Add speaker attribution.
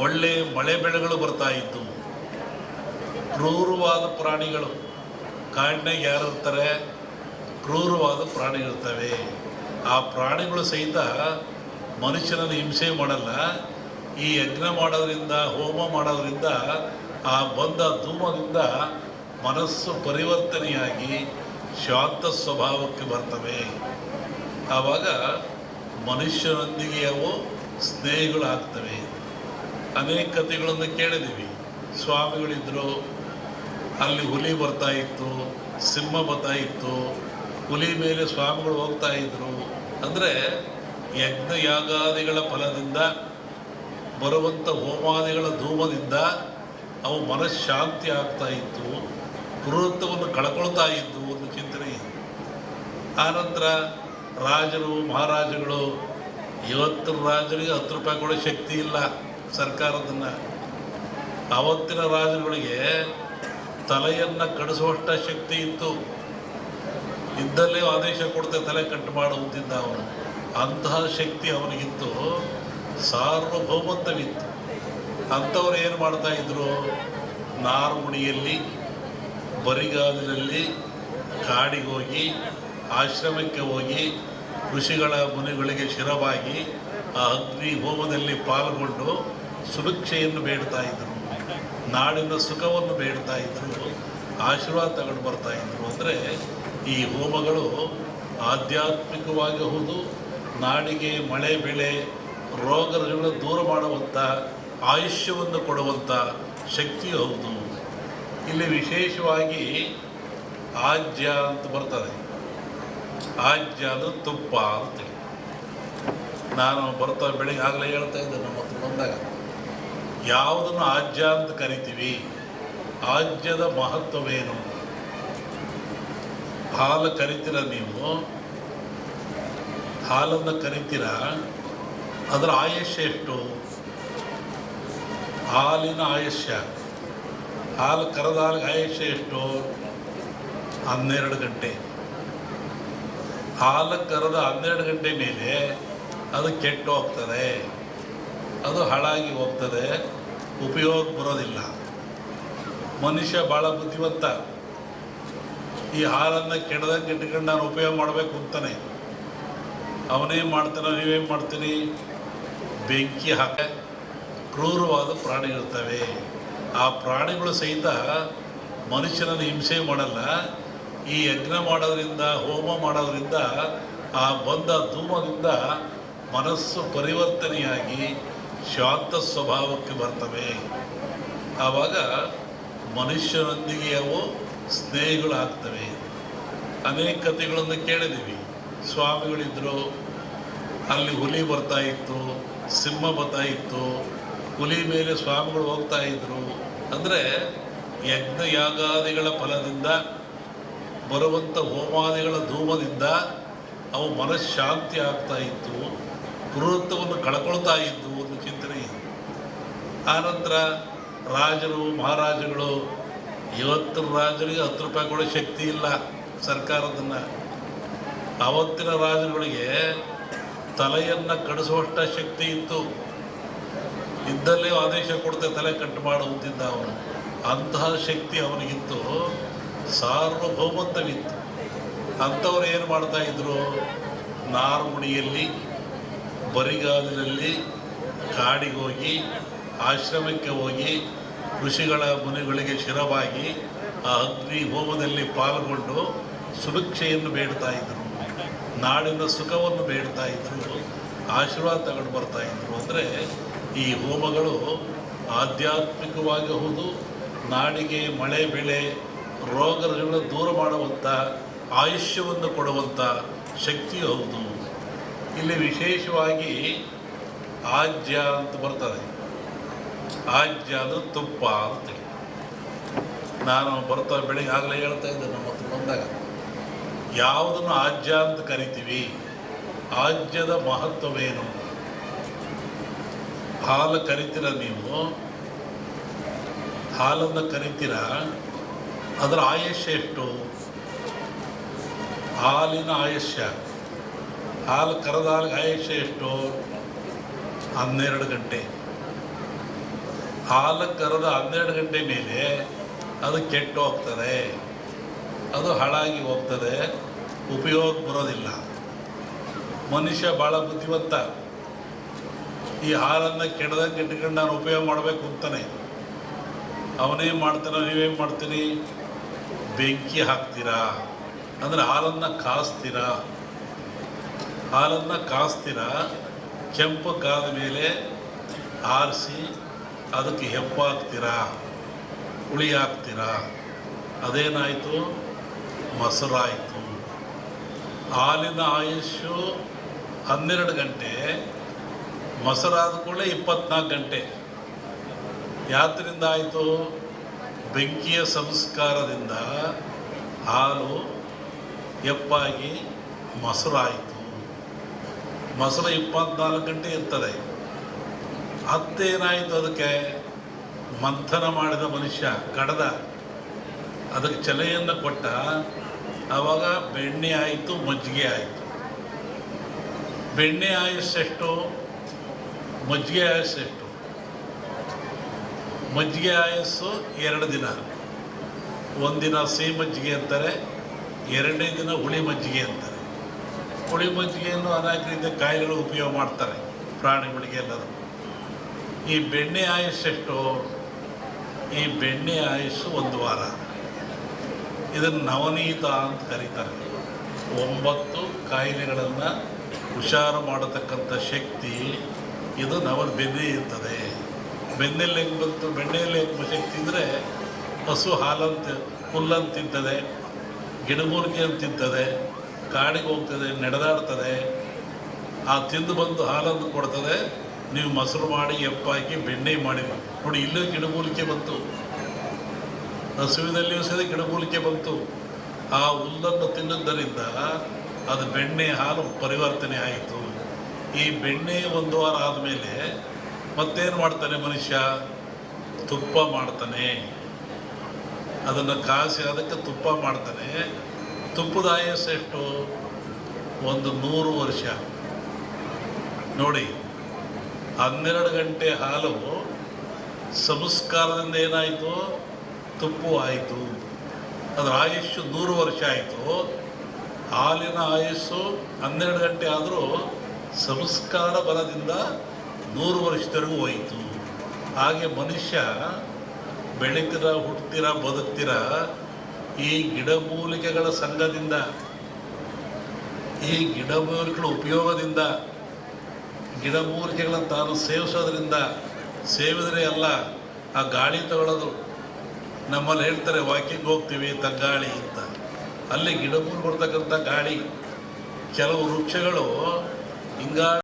Speaker 1: ಒಳ್ಳೆ ಮಳೆ ಬೆಳೆಗಳು ಬರ್ತಾ ಇತ್ತು. ಕ್ರೂರವಾದ ಪ್ರಾಣಿಗಳು ಕಾಡಿನಾಗ ಯಾರು ಇರ್ತಾರೆ, ಕ್ರೂರವಾದ ಪ್ರಾಣಿಗಳಿರ್ತವೆ. ಆ ಪ್ರಾಣಿಗಳು ಸಹಿತ ಮನುಷ್ಯನನ್ನು ಹಿಂಸೆ ಮಾಡಲ್ಲ. ಈ ಯಜ್ಞ ಮಾಡೋದ್ರಿಂದ, ಹೋಮ ಮಾಡೋದ್ರಿಂದ, ಆ ಬಂದ ಧೂಮದಿಂದ ಮನಸ್ಸು ಪರಿವರ್ತನೆಯಾಗಿ ಶಾಂತ ಸ್ವಭಾವಕ್ಕೆ ಬರ್ತವೆ. ಆವಾಗ ಮನುಷ್ಯರೊಂದಿಗೆ ಅವು ಸ್ನೇಹಿಗಳಾಗ್ತವೆ. ಅನೇಕ ಕಥೆಗಳನ್ನು ಕೇಳಿದ್ದೀವಿ. ಸ್ವಾಮಿಗಳಿದ್ದರು, ಅಲ್ಲಿ ಹುಲಿ ಬರ್ತಾ ಇತ್ತು, ಸಿಂಹ ಬರ್ತಾ ಇತ್ತು, ಹುಲಿ ಮೇಲೆ ಸ್ವಾಮಿಗಳು ಹೋಗ್ತಾ ಇದ್ದರು. ಅಂದರೆ ಯಜ್ಞ ಯಾಗಾದಿಗಳ ಫಲದಿಂದ ಬರುವಂಥ ಹೋಮಾದಿಗಳ ಧೂಮದಿಂದ ಅವು ಮನಃಶಾಂತಿ ಆಗ್ತಾ ಇತ್ತು, ಕ್ರೂರತ್ವವನ್ನು ಕಳ್ಕೊಳ್ತಾ ಇದ್ದು ಒಂದು ಚಿಂತನೆ. ಆನಂತರ ರಾಜರು ಮಹಾರಾಜಗಳು, ಇವತ್ತಿನ ರಾಜರಿಗೆ 10 ರೂಪಾಯಿ ಕೊಡೋ ಶಕ್ತಿ ಇಲ್ಲ ಸರ್ಕಾರದನ್ನು. ಆವತ್ತಿನ ರಾಜರುಗಳಿಗೆ ತಲೆಯನ್ನು ಕಡಿಸುವಷ್ಟ ಶಕ್ತಿ ಇತ್ತು. ಇದ್ದಲ್ಲೇ ಆದೇಶ ಕೊಡ್ತೆ ತಲೆ ಕಟ್ಟು ಮಾಡುತ್ತಿದ್ದ ಅವನು. ಅಂತಹ ಶಕ್ತಿ ಅವನಿಗಿತ್ತು, ಸಾರ್ವಭೌಮತ್ವವಿತ್ತು. ಅಂಥವ್ರು ಏನು ಮಾಡ್ತಾಯಿದ್ರು, ನಾರುಮುಡಿಯಲ್ಲಿ, ಬರಿಗಾಲಿನಲ್ಲಿ, ಕಾಡಿಗೆ ಹೋಗಿ, ಆಶ್ರಮಕ್ಕೆ ಹೋಗಿ, ಋಷಿಗಳ ಮುನಿಗಳಿಗೆ ಶಿರವಾಗಿ ಆ ಅಗ್ನಿ ಹೋಮದಲ್ಲಿ ಪಾಲ್ಗೊಂಡು ಸುಭಿಕ್ಷೆಯನ್ನು ಬೇಡ್ತಾ ಇದ್ದರು, ನಾಡಿನ ಸುಖವನ್ನು ಬೇಡ್ತಾ ಇದ್ದರು, ಆಶೀರ್ವಾದ ತಗೊಂಡು ಬರ್ತಾಯಿದ್ರು. ಅಂದರೆ ಈ ಹೋಮಗಳು ಆಧ್ಯಾತ್ಮಿಕವಾಗಿ ಹೌದು, ನಾಡಿಗೆ ಮಳೆ ಬೆಳೆ ರೋಗಗಳನ್ನು ದೂರ ಮಾಡುವಂಥ, ಆಯುಷ್ಯವನ್ನು ಕೊಡುವಂಥ ಶಕ್ತಿ ಹೌದು. ಇಲ್ಲಿ ವಿಶೇಷವಾಗಿ ಆಜ್ಯ ಅಂತ ಬರ್ತದೆ. ಆಜ್ಯ ಅದು ತುಪ್ಪ ಅಂತೇಳಿ ನಾನು ಬರ್ತಾ ಬೆಳಿಗ್ಗೆ ಆಗಲೇ ಹೇಳ್ತಾ ಇದ್ದೆ. ನಮ್ಮ ಹತ್ರ ಬಂದಾಗ ಯಾವುದನ್ನು ಆಜ್ಯ ಅಂತ ಕರಿತೀವಿ, ಆಜ್ಯದ ಮಹತ್ವವೇನು? ಹಾಲು ಕರಿತೀರ ನೀವು, ಹಾಲನ್ನು ಕರಿತೀರ, ಅದರ ಆಯುಷ್ಯ ಎಷ್ಟು? ಹಾಲಿನ ಆಯುಷ್ಯ, ಹಾಲು ಕರೆದ ಹಾಲಿಗೆ ಆಯುಷ್ಯ ಎಷ್ಟು? 12 ಗಂಟೆ. ಹಾಲು ಕರೆದ 12 ಗಂಟೆ ಮೇಲೆ ಅದು ಕೆಟ್ಟು ಹೋಗ್ತದೆ, ಅದು ಹಾಳಾಗಿ ಹೋಗ್ತದೆ, ಉಪಯೋಗ ಬರೋದಿಲ್ಲ. ಮನುಷ್ಯ ಭಾಳ ಬುದ್ಧಿವಂತ. ಈ ಹಾಲನ್ನು ಕೆಡದಂಗೆ ಇಟ್ಕೊಂಡು ನಾನು ಉಪಯೋಗ ಮಾಡಬೇಕು ಅಂತಾನೆ. ಅವನೇನು ಮಾಡ್ತಾನೆ, ನೀವೇನು ಮಾಡ್ತೀರಿ? ಬೆಂಕಿ ಹಾಕ. ಕ್ರೂರವಾದ ಪ್ರಾಣಿಗಳಿರ್ತವೆ. ಆ ಪ್ರಾಣಿಗಳು ಸಹಿತ ಮನುಷ್ಯನನ್ನು ಹಿಂಸೆ ಮಾಡಲ್ಲ. ಈ ಯಜ್ಞ ಮಾಡೋದ್ರಿಂದ, ಹೋಮ ಮಾಡೋದ್ರಿಂದ, ಆ ಬಂದ ಧೂಮದಿಂದ ಮನಸ್ಸು ಪರಿವರ್ತನೆಯಾಗಿ ಶಾಂತ ಸ್ವಭಾವಕ್ಕೆ ಬರ್ತವೆ. ಆವಾಗ ಮನುಷ್ಯರೊಂದಿಗೆ ಅವು ಸ್ನೇಹಿಗಳಾಗ್ತವೆ. ಅನೇಕ ಕಥೆಗಳನ್ನು ಕೇಳಿದ್ದೀವಿ. ಸ್ವಾಮಿಗಳಿದ್ದರು, ಅಲ್ಲಿ ಹುಲಿ ಬರ್ತಾ ಇತ್ತು, ಸಿಂಹ ಬರ್ತಾ ಇತ್ತು, ಹುಲಿ ಮೇಲೆ ಸ್ವಾಮಿಗಳು ಹೋಗ್ತಾ ಇದ್ದರು. ಅಂದರೆ ಯಜ್ಞ ಯಾಗಾದಿಗಳ ಫಲದಿಂದ ಬರುವಂಥ ಹೋಮಾದಿಗಳ ಧೂಮದಿಂದ ಅವು ಮನಃಶಾಂತಿ ಆಗ್ತಾ ಇತ್ತು, ಕ್ರೂರತ್ವವನ್ನು ಕಳ್ಕೊಳ್ತಾ ಇದ್ದು ಒಂದು ಚಿಂತನೆ. ಆನಂತರ ರಾಜರು ಮಹಾರಾಜಗಳು, ಇವತ್ತಿನ ರಾಜರಿಗೆ 10 ರೂಪಾಯಿ ಕೊಡೋ ಶಕ್ತಿ ಇಲ್ಲ ಸರ್ಕಾರದನ್ನು. ಆವತ್ತಿನ ರಾಜರುಗಳಿಗೆ ತಲೆಯನ್ನು ಕಡಿಸುವಷ್ಟ ಶಕ್ತಿ ಇತ್ತು. ಇದ್ದಲ್ಲೇ ಆದೇಶ ಕೊಡ್ತೆ ತಲೆ ಕಟ್ಟು ಮಾಡುತ್ತಿದ್ದ ಅವನು. ಅಂತಹ ಶಕ್ತಿ ಅವನಿಗಿತ್ತು, ಸಾರ್ವಭೌಮತ್ವವಿತ್ತು. ಅಂಥವ್ರು ಏನು ಮಾಡ್ತಾಯಿದ್ರು, ನಾರುಮುಡಿಯಲ್ಲಿ, ಬರಿಗಾಲಿನಲ್ಲಿ, ಕಾಡಿಗೆ ಹೋಗಿ, ಆಶ್ರಮಕ್ಕೆ ಹೋಗಿ, ಋಷಿಗಳ ಮುನಿಗಳಿಗೆ ಶಿರವಾಗಿ ಆ ಅಗ್ನಿ ಹೋಮದಲ್ಲಿ ಪಾಲ್ಗೊಂಡು ಸುಭಿಕ್ಷೆಯನ್ನು ಬೇಡ್ತಾ ಇದ್ದರು, ನಾಡಿನ ಸುಖವನ್ನು ಬೇಡ್ತಾ ಇದ್ದರು, ಆಶೀರ್ವಾದ ತಗೊಂಡು ಬರ್ತಾಯಿದ್ರು. ಅಂದರೆ ಈ ಹೋಮಗಳು ಆಧ್ಯಾತ್ಮಿಕವಾಗಿ ಹೌದು, ನಾಡಿಗೆ ಮಳೆ ಬೆಳೆ ರೋಗಗಳನ್ನು ದೂರ ಮಾಡುವಂಥ, ಆಯುಷ್ಯವನ್ನು ಕೊಡುವಂಥ ಶಕ್ತಿ ಹೌದು. ಇಲ್ಲಿ ವಿಶೇಷವಾಗಿ ಆಜ್ಯ ಅಂತ ಬರ್ತದೆ. ಆಜ್ಯ ಅದು ತುಪ್ಪ ಅಂತೇಳಿ ನಾನು ಬರ್ತಾ ಬೆಳಿಗ್ಗೆ ಆಗಲೇ ಹೇಳ್ತಾ ಇದ್ದೆ. ನಮ್ಮ ಹತ್ರ ಬಂದಾಗ ಯಾವುದನ್ನು ಆಜ್ಯ ಅಂತ ಕರಿತೀವಿ, ಆಜ್ಯದ ಮಹತ್ವವೇನು? ಹಾಲು ಕರಿತೀರ ನೀವು, ಹಾಲನ್ನು ಕರಿತೀರ, ಅದರ ಆಯುಷ್ಯ ಎಷ್ಟು? ಹಾಲಿನ ಆಯುಷ್ಯ, ಹಾಲು ಕರೆದ ಹಾಲಿಗೆ ಆಯುಷ್ಯ ಎಷ್ಟು? 12 ಗಂಟೆ. ಹಾಲು ಕರೆದ 12 ಗಂಟೆ ಮೇಲೆ ಅದು ಕೆಟ್ಟು ಹೋಗ್ತದೆ, ಅದು ಹಾಳಾಗಿ ಹೋಗ್ತದೆ, ಉಪಯೋಗ ಬರೋದಿಲ್ಲ. ಮನುಷ್ಯ ಭಾಳ ಬುದ್ಧಿವಂತ. ಈ ಹಾಲನ್ನು ಕೆಡದಂಗೆ ಇಟ್ಕೊಂಡು ನಾನು ಉಪಯೋಗ ಮಾಡಬೇಕು ಅಂತಾನೆ. ಅವನೇನು ಮಾಡ್ತಾನೆ, ನೀವೇನು ಮಾಡ್ತೀರಿ? ಬೆಂಕಿ ಹಾಕ್ತೀರಾ, ಅಂದರೆ ಹಾಲನ್ನು ಕಾಸ್ತೀರಾ. ಹಾಲನ್ನು ಕಾಸ್ತೀರಾ, ಕೆಂಪು ಕಾದ ಮೇಲೆ ಆರಿಸಿ ಅದಕ್ಕೆ ಹೆಪ್ಪು ಹಾಕ್ತೀರಾ, ಹುಳಿ ಹಾಕ್ತೀರಾ. ಅದೇನಾಯಿತು? ಮೊಸರಾಯಿತು. ಹಾಲಿನ ಆಯುಷ್ಯು 12 ಗಂಟೆ, ಮೊಸರಾದ ಕೂಡಲೇ 24 ಗಂಟೆ. ಯಾತ್ರಿಂದ ಆಯಿತು? ಬೆಂಕಿಯ ಸಂಸ್ಕಾರದಿಂದ ಹಾಲು ಹೆಪ್ಪಾಗಿ ಮೊಸರಾಯಿತು. ಮೊಸರು 24 ಗಂಟೆ ಇರ್ತದೆ. ಹತ್ತೇನಾಯಿತು? ಅದಕ್ಕೆ ಮಂಥನ ಮಾಡಿದ ಮನುಷ್ಯ ಕಡದ, ಅದಕ್ಕೆ ಚಲೆಯನ್ನು ಕೊಟ್ಟ. ಆವಾಗ ಬೆಣ್ಣೆ ಆಯಿತು, ಮಜ್ಜಿಗೆ ಆಯಿತು. ಬೆಣ್ಣೆ ಆಯುಸ್ಸೆಷ್ಟು? ಮಜ್ಜಿಗೆ ಆಯುಸ್ಸೆಷ್ಟು? ಮಜ್ಜಿಗೆ ಆಯಸ್ಸು 2 ದಿನ. ಒಂದಿನ ಸಿಹಿ ಮಜ್ಜಿಗೆ ಅಂತಾರೆ, 2ನೇ ದಿನ ಹುಳಿ ಮಜ್ಜಿಗೆ ಅಂತಾರೆ. ಹುಳಿ ಮಜ್ಜಿಗೆಯನ್ನು ಅನೇಕ ರೀತಿಯ ಕಾಯಿಲೆಗಳು ಉಪಯೋಗ ಮಾಡ್ತಾರೆ, ಪ್ರಾಣಿಗಳಿಗೆ ಎಲ್ಲದೂ. ಈ ಬೆಣ್ಣೆ ಆಯುಸ್ಸೆಷ್ಟು? ಈ ಬೆಣ್ಣೆ ಆಯುಸ್ಸು 1 ವಾರ. ಇದನ್ನು ನವನೀತ ಅಂತ ಕರೀತಾರೆ. 9 ಕಾಯಿಲೆಗಳನ್ನು ಹುಷಾರು ಮಾಡತಕ್ಕಂಥ ಶಕ್ತಿ ಇದು ಬೆನ್ನೆ ಇರ್ತದೆ. ಬೆನ್ನೆಲ್ಲಿ ಹೆಂಗೆ ಬಂತು? ಬೆಣ್ಣೆಯಲ್ಲಿ ಹೆಂಗೆ ಶಕ್ತಿ ಅಂದರೆ, ಹಸು ಹಾಲಂತ ಹುಲ್ಲನ್ನು ತಿಂತದೆ, ಗಿಡಮೂಲಿಕೆಯನ್ನು ತಿಂತದೆ, ಕಾಡಿಗೆ ಹೋಗ್ತದೆ, ನಡೆದಾಡ್ತದೆ. ಆ ತಿಂದು ಬಂದು ಹಾಲನ್ನು ಕೊಡ್ತದೆ. ನೀವು ಮೊಸರು ಮಾಡಿ ಎಪ್ಪಾಕಿ ಬೆಣ್ಣೆ ಮಾಡಿ ನೋಡಿ. ಇಲ್ಲೂ ಗಿಡಮೂಲಿಕೆ ಬಂತು, ಹಸುವಿನಲ್ಲಿಯೂ ಸಹ ಗಿಡಮೂಲಿಕೆ ಬಂತು. ಆ ಹುಲ್ಲನ್ನು ತಿನ್ನುವುದರಿಂದ ಅದು ಬೆಣ್ಣೆ ಹಾಲು ಪರಿವರ್ತನೆ ಆಯಿತು. ಈ ಬೆಣ್ಣೆ 1 ವಾರ ಆದಮೇಲೆ ಮತ್ತೇನು ಮಾಡ್ತಾನೆ ಮನುಷ್ಯ? ತುಪ್ಪ ಮಾಡ್ತಾನೆ. ಅದನ್ನು ಕಾಸಿ ಅದಕ್ಕೆ ತುಪ್ಪ ಮಾಡ್ತಾನೆ. ತುಪ್ಪದ ಆಯಸ್ಸು ಎಷ್ಟು? 100 ವರ್ಷ. ನೋಡಿ, 12 ಗಂಟೆ ಹಾಲು ಸಂಸ್ಕಾರದಿಂದ ಏನಾಯಿತು? ತುಪ್ಪು ಆಯಿತು. ಅದರ ಆಯುಷ್ಯು 100 ವರ್ಷ ಆಯಿತು. ಹಾಲಿನ ಆಯುಸ್ಸು 12 ಗಂಟೆ ಆದರೂ ಸಂಸ್ಕಾರ ಬಲದಿಂದ 100 ವರ್ಷದವರೆಗೂ ಹೋಯಿತು. ಹಾಗೆ ಮನುಷ್ಯ ಬೆಳೀತೀರ, ಹುಟ್ಟುತ್ತೀರ, ಬದುಕ್ತೀರ ಈ ಗಿಡಮೂಲಿಕೆಗಳ ಸಂಘದಿಂದ, ಈ ಗಿಡಮೂಲಿಕೆಗಳ ಉಪಯೋಗದಿಂದ, ಗಿಡಮೂಲಿಕೆಗಳನ್ನು ತಾನು ಸೇವಿಸೋದ್ರಿಂದ. ಸೇವಿದ್ರೆ ಅಲ್ಲ, ಆ ಗಾಳಿ ತಗೊಳ್ಳೋದು. ನಮ್ಮಲ್ಲಿ ಹೇಳ್ತಾರೆ ವಾಕಿಂಗ್ ಹೋಗ್ತೀವಿ ತಂಗಾಳಿ ಅಂತ. ಅಲ್ಲಿ ಗಿಡಮೂಲಿಕೆ ಬರ್ತಕ್ಕಂಥ ಗಾಳಿ. ಕೆಲವು ವೃಕ್ಷಗಳು ಹಿಂಗಾಳಿ